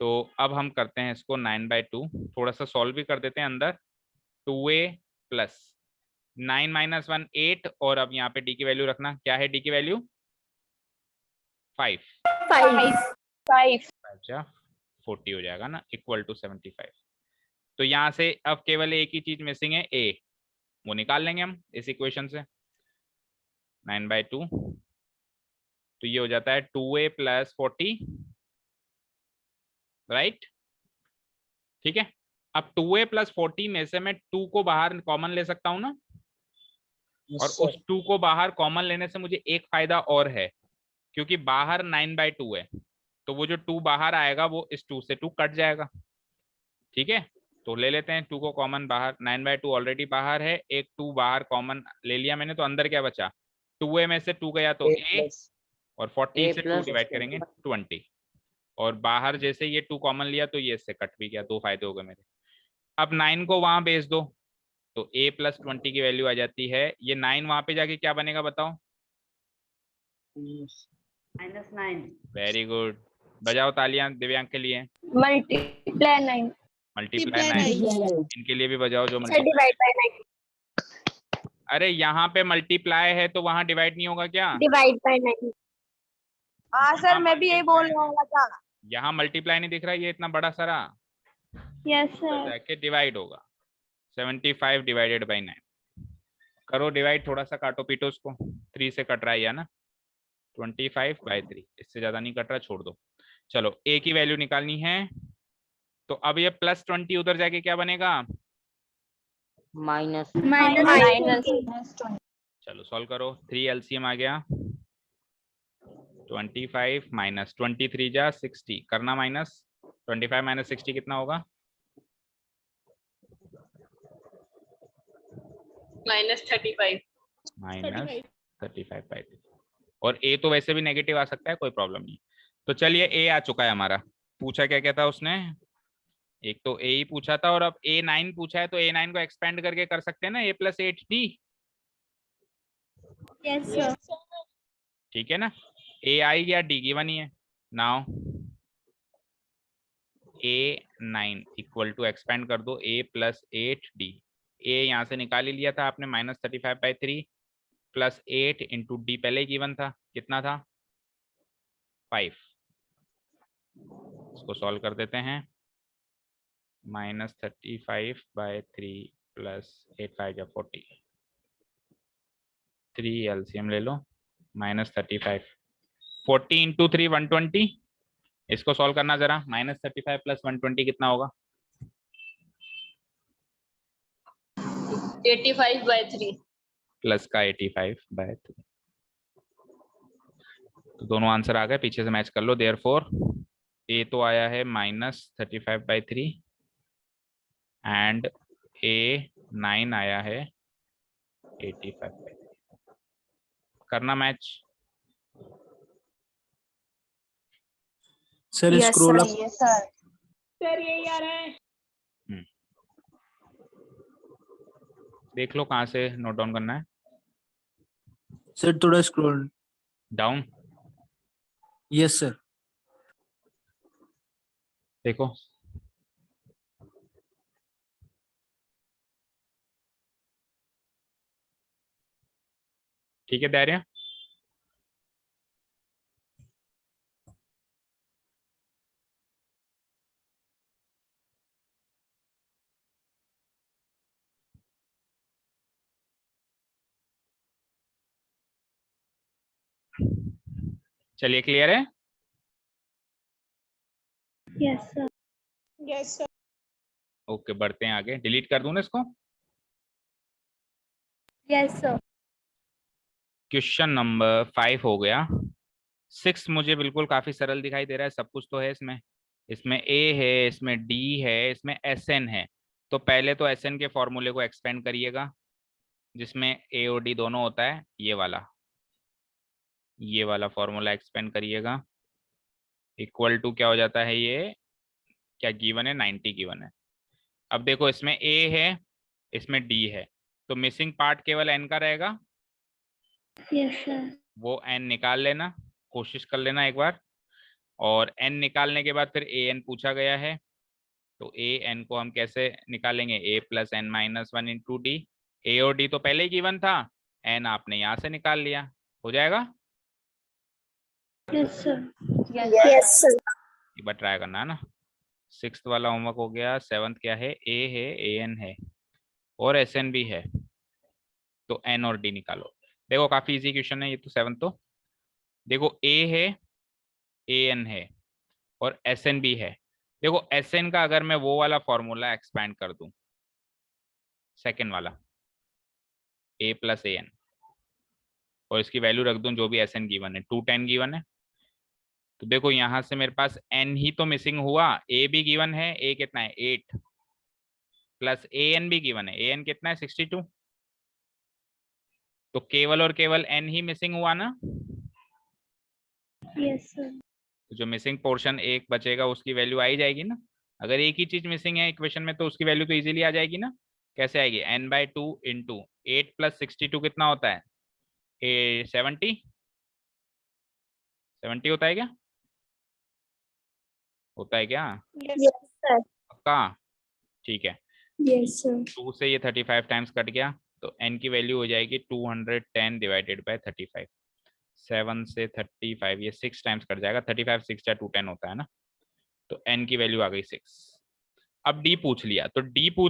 तो अब हम करते हैं इसको 9/2, थोड़ा सा सॉल्व भी कर देते हैं अंदर। 2a प्लस 9 - 1 8, और अब यहाँ पे d की वैल्यू रखना, क्या है d की वैल्यू? 5 5 अच्छा 40 हो जाएगा ना, इक्वल टू 75। तो यहाँ से अब केवल एक ही चीज मिसिंग है, a, वो निकाल लेंगे हम इस इक्वेशन से। 9/2 तो ये हो जाता है 2a + 40, राइट। ठीक है, अब 2a + 40 में से मैं 2 को बाहर कॉमन ले सकता हूं ना, और उस 2 को बाहर कॉमन लेने से मुझे एक फायदा और है, क्योंकि बाहर 9/2 है, तो वो जो 2 बाहर आएगा वो इस 2 से 2 कट जाएगा। ठीक है, तो ले लेते हैं 2 को कॉमन बाहर। 9/2 ऑलरेडी बाहर है, एक 2 बाहर कॉमन ले लिया मैंने, तो अंदर क्या बचा, 2a में से 2 गया तो a, और 40 से 2 डिवाइड करेंगे 20, और बाहर जैसे ये 2 कॉमन लिया तो ये इससे कट भी गया, 2 फायदे हो गए मेरे। अब 9 को वहां भेज दो तो a + 20 की वैल्यू आ जाती है। ये 9 वहां पे जाके क्या बनेगा बताओ? -9। वेरी गुड, बजाओ तालियां दिव्यांग के लिए। multiply 9 मल्टीप्लाई 9, इनके लिए भी बजाओ जो sir divide by 9 अरे यहाँ पे मल्टीप्लाई है तो वहां डिवाइड नहीं होगा क्या? divide by 9 हाँ सर मैं भी यही बोलने वाला था। यहाँ मल्टीप्लाई नहीं दिख रहा, ये इतना बड़ा सारा यस तो सर। जाके डिवाइड होगा। 75 डिवाइडेड बाई 9 करो डिवाइड, थोड़ा सा काटो पीटो उसको, 3 से कट रहा है या ना, 25/3, इससे ज्यादा नहीं कट रहा, छोड़ दो। चलो a की वैल्यू निकालनी है, तो अब ये +20 उधर जाके क्या बनेगा? माइनस चलो सॉल्व करो, 3 LCM आ गया, 25 माइनस 23 जा 60, करना माइनस, 25 - 60 कितना होगा? -35 -35/3, और a तो वैसे भी नेगेटिव आ सकता है, कोई प्रॉब्लम नहीं। तो चलिए a आ चुका है हमारा। पूछा क्या क्या था उसने? एक तो a ही पूछा था, और अब a9 पूछा है, तो a9 को एक्सपेंड करके कर सकते हैं ना, a + 8d। Yes sir. ठीक है ना, a आई या d गिवन ही है। Now a9 equal to expand कर दो a + 8d। a यहाँ से निकाल ही लिया था आपने, -35/3 + 8 × d पहले ही गिवन था, कितना था? 5। इसको सॉल्व कर देते हैं, -35/3 + 8 5 = 40, 3 LCM ले लो, -35, 40 × 3 120। इसको सॉल्व करना जरा, -35 + 120 कितना होगा? 85/3 प्लस का 85/3, तो दोनों आंसर आ गए, पीछे से मैच कर लो। देयरफॉर a तो आया है -35/3 एंड a9 आया है 85/3। करना match. Sir scroll up. Sir यही आ रहा है। देख लो कहाँ से नोट डाउन करना है। सर थोड़ा स्क्रॉल डाउन, यस सर। देखो ठीक है धैर्य। चलिए क्लियर है? Yes sir. Yes sir. Okay बढ़ते हैं आगे, डिलीट कर दूं ना इसको। Yes sir. क्वेश्चन नंबर 5 हो गया। 6 मुझे बिल्कुल काफी सरल दिखाई दे रहा है, सब कुछ तो है इसमें। इसमें a है, इसमें d है, इसमें sn है। तो पहले तो sn के फॉर्मूले को एक्सपेंड करिएगा, जिसमें a और d दोनों होता है, ये वाला फॉर्मूला एक्सपेंड करिएगा। इक्वल टू क्या हो जाता है, ये क्या गिवन है, 90 गिवन है। अब देखो इसमें a है, इसमें d है, तो मिसिंग पार्ट केवल n का रहेगा, यस सर। वो n निकाल लेना, कोशिश कर लेना एक बार। और n निकालने के बाद फिर an पूछा गया है, तो an को हम कैसे निकालेंगे, a + n - 1 × d। a और d तो पहले ही गिवन था, n आपने यहाँ से निकाल लिया, हो जाएगा। Yes sir. Yes, sir. एक बार ट्राई करना है ना। 6th वाला होमवर्क हो गया। 7th क्या है? ए है, एन है और एस एन भी है। तो एन और डी निकालो। देखो काफी इजी क्वेश्चन है ये तो। 7th तो देखो ए है, ए एन है और एस एन भी है। देखो एस एन का अगर मैं वो वाला फॉर्मूला एक्सपैंड कर दूं, सेकेंड वाला ए प्लस ए एन, और इसकी वैल्यू रख दूं जो भी एस एन गिवन है, 210 गिवन है, तो देखो यहां से मेरे पास एन ही तो मिसिंग हुआ। ए भी गिवन है, ए कितना है 8, प्लस ए एन भी गिवन है, ए एन कितना है 62। तो केवल और केवल एन ही मिसिंग हुआ ना। Yes sir. तो जो मिसिंग पोर्शन एक बचेगा उसकी वैल्यू आ ही जाएगी ना। अगर एक ही चीज मिसिंग है इक्वेशन में तो उसकी वैल्यू तो इजीली आ जाएगी ना। कैसे आएगी? n/2 इंटू 8 प्लस 62 कितना होता है? 70 होता है क्या? होता है क्या? Yes, sir. पक्का? ठीक है। Yes, sir. 2 से ये 35 टाइम्स कट गया तो n की वैल्यू हो जाएगी 210 डिवाइडेड बाय 35। 7 से 35 ये 6 टाइम्स कट जाएगा। 35 6 या 210 होता है ना। तो n की वैल्यू आ गई 6। अब d पूछ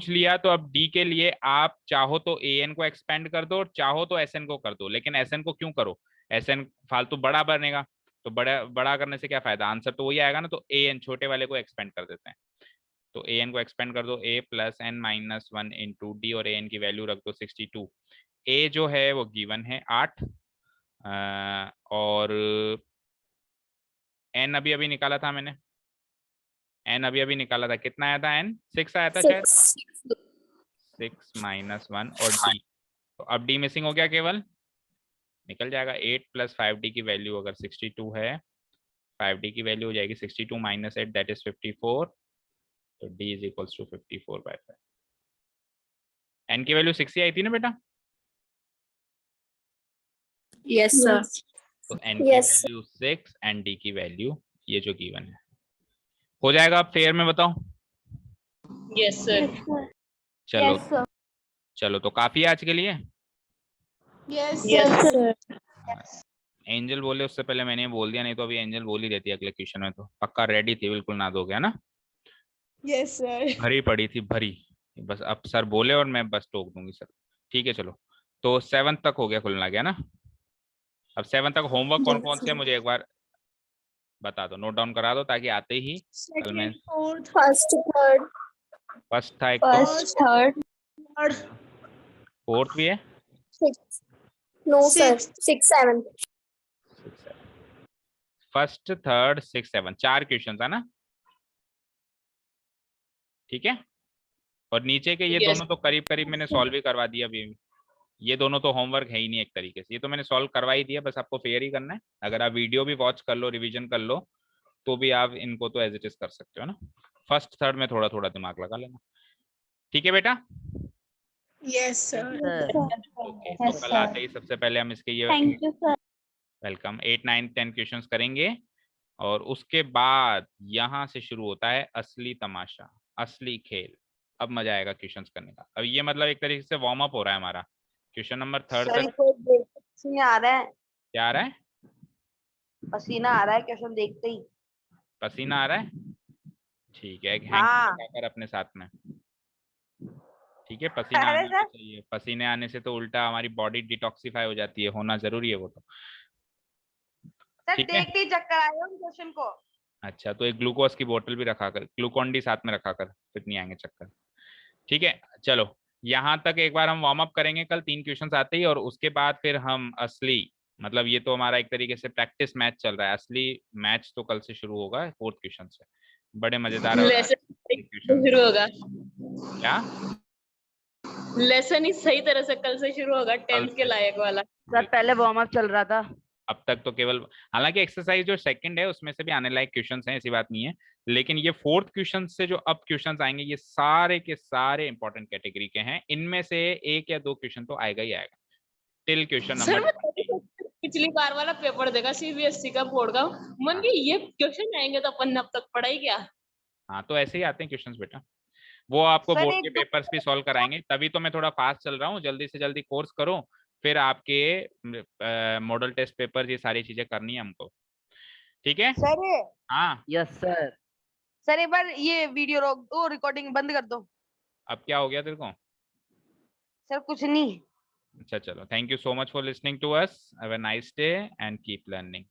लिया तो अब d के लिए आप चाहो तो an को एक्सपेंड कर दो और चाहो तो sn को कर दो। लेकिन sn को क्यों करो? sn फालतू बड़ा बनेगा तो बड़ा बड़ा करने से क्या फायदा? आंसर तो वही आएगा ना। तो an छोटे वाले को एक्सपेंड कर देते हैं। तो an को एक्सपेंड कर दो, a plus n minus 1 into D और an की वैल्यू रख दो 62। a जो है वो गिवन है 8 और n अभी अभी निकाला था मैंने। n अभी अभी निकाला था, कितना आया था? n 6 आया था शायद। 6 माइनस 1 और d, तो अब d मिसिंग हो गया केवल, निकल जाएगा 8 प्लस 5d की वैल्यू अगर 62 है, 5d की वैल्यू हो जाएगी 62 माइनस 8 दैट इज 54। तो d is equals to 54/5। n की वैल्यू 6 ही आई थी ना बेटा। Yes, sir. तो n की वैल्यू 6 एंड d की वैल्यू ये जो गिवन है। हो जाएगा अब फेयर में, बताओ। Yes, sir. चलो Yes, sir. चलो तो काफी है आज के लिए। Yes, Yes, sir. sir. Angel बोले उससे पहले मैंने बोल दिया, नहीं तो अभी एंजल बोल ही देती है अगले क्वेश्चन में। तो पक्का रेडी थी, बिल्कुल ना दोगे है ना। Yes, sir. भरी पड़ी थी भरी। बस अब सर बोले और मैं बस टोक दूंगी सर। ठीक है चलो। तो 7th तक हो गया, खुलना गया ना। अब 7th तक होमवर्क कौन कौन से है मुझे एक बार बता दो, नोट डाउन करा दो ताकि आते ही कल मैं। Second, fourth, First, third. First था एक तो, First, third. third, फोर्थ भी है, Sixth. No, sir. sixth. 6, 7. First third 6 7 4 question है ना। ठीक है। और नीचे के ये Yes. दोनों तो करीब करीब मैंने सॉल्व ही करवा दिया अभी। ये दोनों तो होमवर्क है ही नहीं एक तरीके से, ये तो मैंने सॉल्व करवा ही दिया, बस आपको फेयर ही करना है। अगर आप वीडियो भी वॉच कर लो, रिवीजन कर लो, तो भी आप इनको तो एज इट इज कर सकते हो ना। फर्स्ट थर्ड में थोड़ा थोड़ा दिमाग लगा लेना। ठीक है बेटा। Yes, sir. ओके तो कल आते ही सबसे पहले हम इसके ये thank you sir. Welcome 8 9 10 questions करेंगे और उसके बाद यहाँ से शुरू होता है असली तमाशा, असली खेल। अब मजा आएगा क्वेश्चंस करने का। अब ये मतलब एक तरीके से वार्म अप हो रहा है हमारा। क्वेश्चन नंबर 3 तक पसीना आ रहा है, क्या आ रहा है? पसीना आ रहा है क्वेश्चन देखते ही। पसीना आ रहा है। ठीक है, एक हाँ। हैंकी लगाकर अपने साथ में। ठीक है, पसीना अरे आना भी सर। चाहिए। पसीने आने से तो उल्टा हमारी बॉडी डिटॉक्सिफाई हो जाती है, होना जरूरी है वो तो। सर ठीक है। देखते ही चक्कर आए उन क्वेश्चन को। अच्छा तो एक ग्लूकोज की बोतल भी रखा कर, ग्लूकॉन डी साथ में रखा कर, फिर नहीं आएंगे चक्कर। ठीक है चलो, यहाँ तक एक बार हम वार्म अप करेंगे कल 3 क्वेश्चन आते ही, और उसके बाद फिर हम असली, मतलब ये तो हमारा एक तरीके से प्रैक्टिस मैच चल रहा है, असली मैच तो कल से शुरू होगा 4th क्वेश्चन से। बड़े मजेदार लेसन शुरू होगा। क्या लेसन ही सही तरह से कल से शुरू होगा, 10th के लायक वाला। सर पहले वार्म अप चल रहा था। अब तक तो केवल, हालांकि एक्सरसाइज जो सेकंड है उसमें से भी आने लायक क्वेश्चंस हैं, ऐसी बात नहीं है, लेकिन ये 4th क्वेश्चन से जो अब क्वेश्चंस आएंगे ये सारे के सारे इंपॉर्टेंट कैटेगरी के हैं। इनमें से 1 या 2 क्वेश्चन तो आएगा ही आएगा टिल क्वेश्चन सर नंबर मैं पिछली बार वाला पेपर देखा सीबीएसई का बोर्ड का, मन की ये क्वेश्चन आएंगे तो अपन ने अब तक पढ़ा ही क्या। हाँ तो ऐसे ही आते हैं क्वेश्चंस बेटा, वो आपको सर, बोर्ड एक के दो- पेपर्स भी सॉल्व कराएंगे। तभी तो मैं थोड़ा फास्ट चल रहा हूँ, जल्दी से जल्दी कोर्स करो, फिर आपके मॉडल टेस्ट पेपर, ये सारी चीजें करनी है हमको। ठीक है। सर हाँ यस सर। सर एक बार ये वीडियो रोक दो, रिकॉर्डिंग बंद कर दो। अब क्या हो गया तेरे को? सर कुछ नहीं। अच्छा चलो, thank you so much for listening to us, have a nice day and keep learning.